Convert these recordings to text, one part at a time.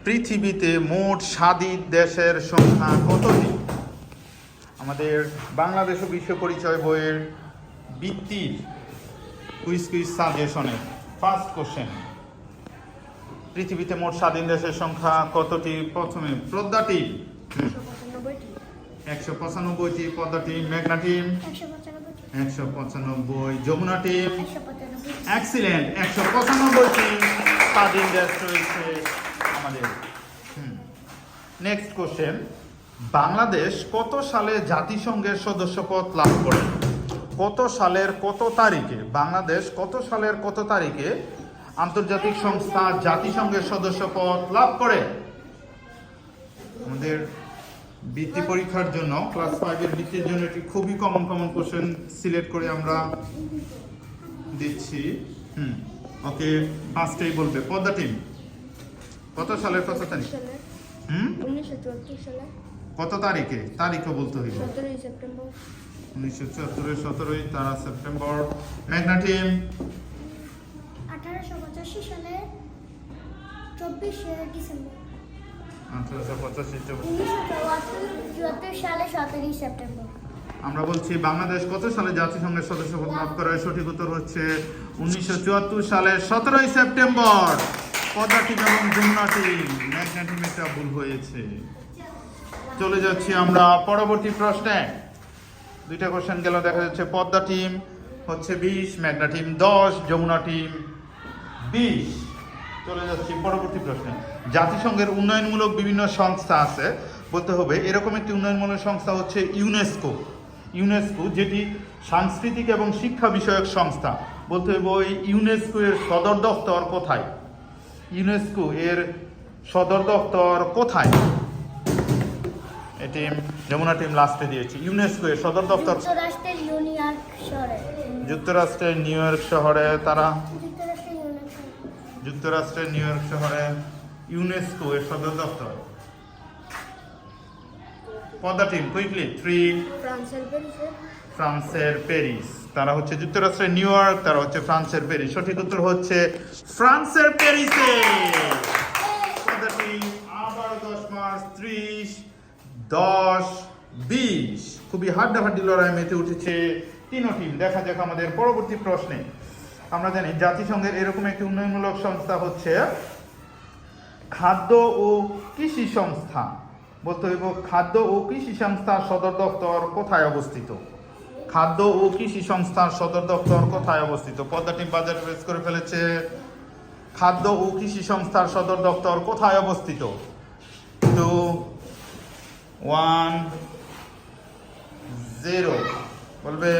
পৃথিবীতে মোট স্বাধীন দেশের সংখ্যা কতটি? আমাদের বাংলাদেশ ও বিশ্ব পরিচয় বইয়ের বৃত্তির কুইজ সাজেশনে ফার্স্ট কোশ্চেন, পৃথিবীতে মোট স্বাধীন দেশের সংখ্যা কতটি? প্রথমে পদ্মা টিম 195টি, পদ্মা টিম, মেঘনা টিম 195, যমুনা টিম এক্সিলেন্ট 195টি স্বাধীন দেশ রয়েছে আমাদের। নেক্সট কোশ্চেন, বাংলাদেশ কত সালে জাতিসংঘের সদস্যপদ লাভ করে? কত সালের কত তারিখে বাংলাদেশ কত সালের কত তারিখে আন্তর্জাতিক সংস্থা জাতিসংঘের সদস্যপদ লাভ করে? আমাদের বৃত্তি পরীক্ষার জন্য ক্লাস 5 এর বৃত্তির জন্য একটি খুবই কমন কোশ্চেন সিলেক্ট করে আমরা দিচ্ছি। ওকে, ফার্স্টেই বলবে পদ্মা টিম কত সালের কত তারিখ? 1974 সালে। কত তারিখে? তারিখও বলতে হইবে। 17 সেপ্টেম্বর। 1974 17 তারা সেপ্টেম্বর। মেঘনা টিম 1885 সালে 24 ডিসেম্বর। 1885। 1974 সালে 17 সেপ্টেম্বর। আমরা বলছি বাংলাদেশ কত সালে জাতিসংঘের সদস্যপদ লাভ করে? সঠিক উত্তর হচ্ছে 1974 সালের 17 সেপ্টেম্বর। পদ্মা টিম এবং যমুনা টিম, মেঘনা টিম একটা ভুল হয়েছে। চলে যাচ্ছি আমরা পরবর্তী প্রশ্নে। দুইটা কোশ্চেন গেল, দেখা যাচ্ছে পদ্মা টিম হচ্ছে 20, মেঘনা টিম 10, যমুনা টিম 20। চলে যাচ্ছি পরবর্তী প্রশ্নে। জাতিসংঘের উন্নয়নমূলক বিভিন্ন সংস্থা আছে, বলতে হবে এরকম একটি উন্নয়নমূলক সংস্থা হচ্ছে ইউনেস্কো। ইউনেস্কো যেটি সাংস্কৃতিক এবং শিক্ষা বিষয়ক সংস্থা, বলতে হবে ওই ইউনেস্কো এর সদর দপ্তর কোথায়? ইউনেস্কো এর সদর দপ্তর কোথায়? এটি যমুনা টিম লাস্টে দিয়েছে। ইউনেস্কো এর সদর দপ্তর যুক্তরাষ্ট্রের নিউইয়র্ক শহরে। যুক্তরাষ্ট্রের নিউইয়র্ক শহরে। তারা যুক্তরাষ্ট্রের নিউইয়র্ক শহরে ইউনেস্কো এর সদর দপ্তর। পদ্মা টিম কুইকলি 3, ফ্রান্সের প্যারিস। তারা হচ্ছে যুক্তরাষ্ট্রের নিউইয়র্ক, তারা হচ্ছে ফ্রান্সের প্যারিস। সঠিক উত্তর হচ্ছে ফ্রান্সের প্যারিসে। পদ্মা টিম আবার 10 মার্চ 30, 10, 20 খুবই হাড্ডাহাড্ডি লড়াই মেতে উঠেছে তিনও টিম। দেখা যাক আমাদের পরবর্তী প্রশ্নে। আমরা জানি জাতিসংঘের এরকম একটি উন্নয়নমূলক সংস্থা হচ্ছে খাদ্য ও কৃষি সংস্থা, বলতে হইব খাদ্য ও কৃষি সংস্থার সদর দপ্তর কোথায় অবস্থিত? খাদ্য ও কৃষি সংস্থার সদর দপ্তর কোথায় অবস্থিত? পদ্মা টিম বাজার প্রেস করে ফেলেছে। খাদ্য ও কৃষি সংস্থার সদর দপ্তর কোথায় অবস্থিত? 2, 1, 0 বলবে।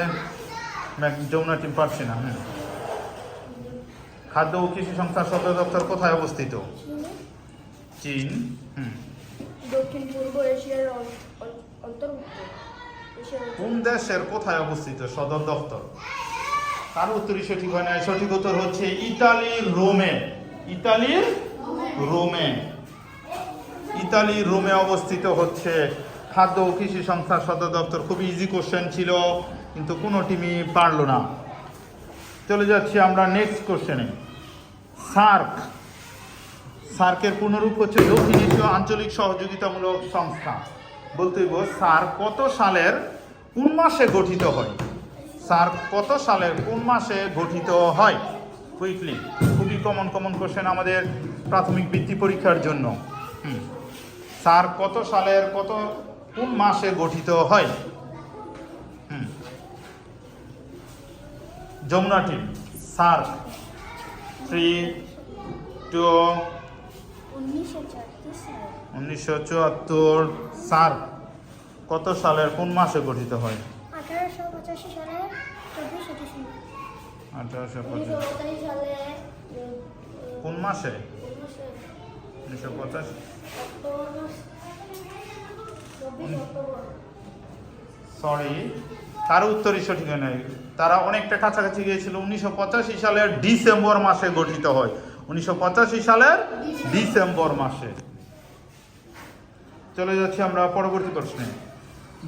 যমুনা টিম পারছে না। খাদ্য ও কৃষি সংস্থার সদর দপ্তর কোথায় অবস্থিত? চীন। দক্ষিণ পূর্ব এশিয়ার অন্তর্ভুক্ত। কোন দেশের কোথায় অবস্থিত সদর দপ্তর? তার উত্তরই সঠিক হয় না। সঠিক উত্তর হচ্ছে ইতালির রোমে। ইতালির রোমে। ইতালির রোমে অবস্থিত হচ্ছে খাদ্য ও কৃষি সংস্থার সদর দপ্তর। খুবই ইজি কোশ্চেন ছিল, কিন্তু কোনো টিমই পারল না। চলে যাচ্ছি আমরা নেক্সট কোশ্চেনে। সার্ক। সার্কের পূর্ণরূপ হচ্ছে দক্ষিণ এশীয় আঞ্চলিক সহযোগিতামূলক সংস্থা। বলতে হইব সার্ক কত সালের কোন মাসে গঠিত হয়? সার্ক কত সালের কোন মাসে গঠিত হয়? কুইকলি, খুবই কমন কোশ্চেন আমাদের প্রাথমিক বৃত্তি পরীক্ষার জন্য। সার্ক কত সালের কোন মাসে গঠিত হয়? যমুনা টিম সার্ক 3, 2, 1974 সার্ক কত সালের কোন মাসে গঠিত হয়? 1885 সালে 24 ডিসেম্বর। 1885 সালে কোন মাসে? 1985। সরি, তার উত্তরই সঠিক নয়। তারা অনেকটা কাছাকাছি গিয়েছিল। 1985 সালের ডিসেম্বর মাসে গঠিত হয়। 1985 সালের ডিসেম্বর মাসে। চলে যাচ্ছি আমরা পরবর্তী প্রশ্নে।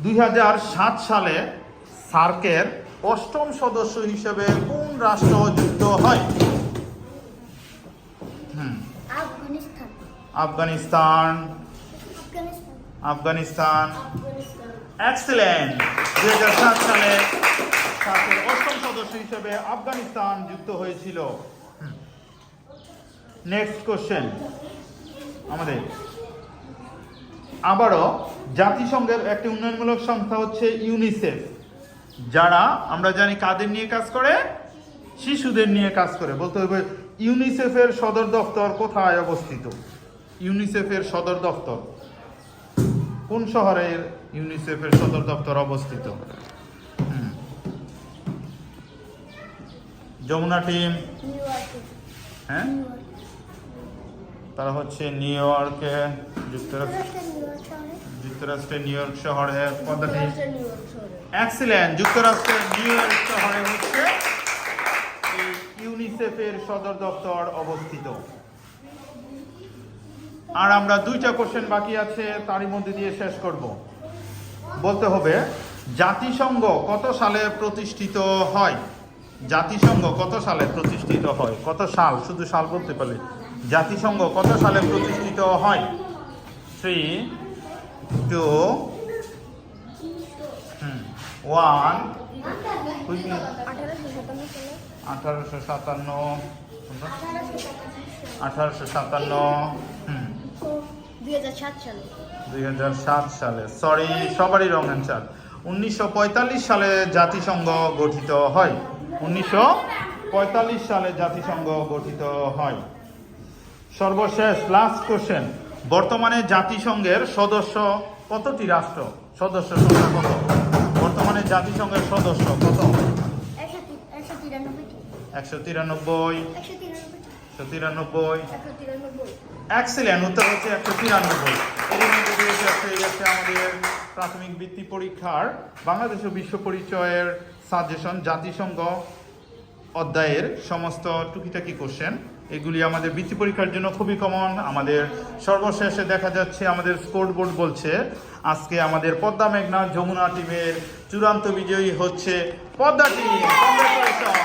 2007 সালে সার্কের 8ম সদস্য হিসেবে কোন রাষ্ট্র যুক্ত হয়? আফগানিস্তান। আফগানিস্তান, আফগানিস্তান। এক্সেলেন্ট। 2007 সালে সার্কের 8ম সদস্য হিসেবে আফগানিস্তান যুক্ত হয়েছিল। নেক্সট কোশ্চেন আমাদের আবারও জাতিসংঘের একটি উন্নয়নমূলক সংস্থা হচ্ছে ইউনিসেফ, যারা আমরা জানি কাদের নিয়ে কাজ করে, শিশুদের নিয়ে কাজ করে। বলতে হবে ইউনিসেফের সদর দপ্তর কোথায় অবস্থিত? ইউনিসেফের সদর দপ্তর কোন শহরের ইউনিসেফের সদর দপ্তর অবস্থিত? যমুনা টিম, হ্যাঁ তারা হচ্ছে নিউ ইয়র্কে, যুক্তরাষ্ট্রের নিউ ইয়র্ক শহরে। পদ্ধতি এক্সিলেন্ট। যুক্তরাষ্ট্রের নিউ ইয়র্ক শহরে হচ্ছে এই ইউনিসেফের সদর দপ্তর অবস্থিত। আর আমরা 2টা কোশ্চেন বাকি আছে, তারই মধ্যে দিয়ে শেষ করব। বলতে হবে জাতিসংঘ কত সালে প্রতিষ্ঠিত হয়? জাতিসংঘ কত সালে প্রতিষ্ঠিত হয়? কত সাল, শুধু সাল বলতে পারলে। জাতিসংঘ কত সালে প্রতিষ্ঠিত হয়? 3, 2, 1। 1857। 2007 সালে। সরি, সবারই রং অ্যান্সার। 1945 সালে জাতিসংঘ গঠিত হয়। 1945 সালে জাতিসংঘ গঠিত হয়। সর্বশেষ লাস্ট কোশ্চেন, বর্তমানে জাতিসংঘের সদস্য কতটি রাষ্ট্র? সদস্য সংখ্যা কত? বর্তমানে জাতিসংঘের সদস্য কত? 193। 193। এক্সেলেন্ট। উত্তর হচ্ছে 193। এর মধ্যে দিয়েছে আমাদের প্রাথমিক বৃত্তি পরীক্ষার বাংলাদেশ ও বিশ্ব পরিচয়ের সাজেশন, জাতিসংঘ অধ্যায়ের সমস্ত টুকিটাকি কোশ্চেন। এগুলি আমাদের বৃত্তি পরীক্ষার জন্য খুবই কমন। আমাদের সর্বশেষে দেখা যাচ্ছে আমাদের স্কোর বোর্ড বলছে আজকে আমাদের পদ্মা মেঘনা যমুনা টিমের চূড়ান্ত বিজয়ী হচ্ছে পদ্মা টিম। কংগ্রেচুলেশন।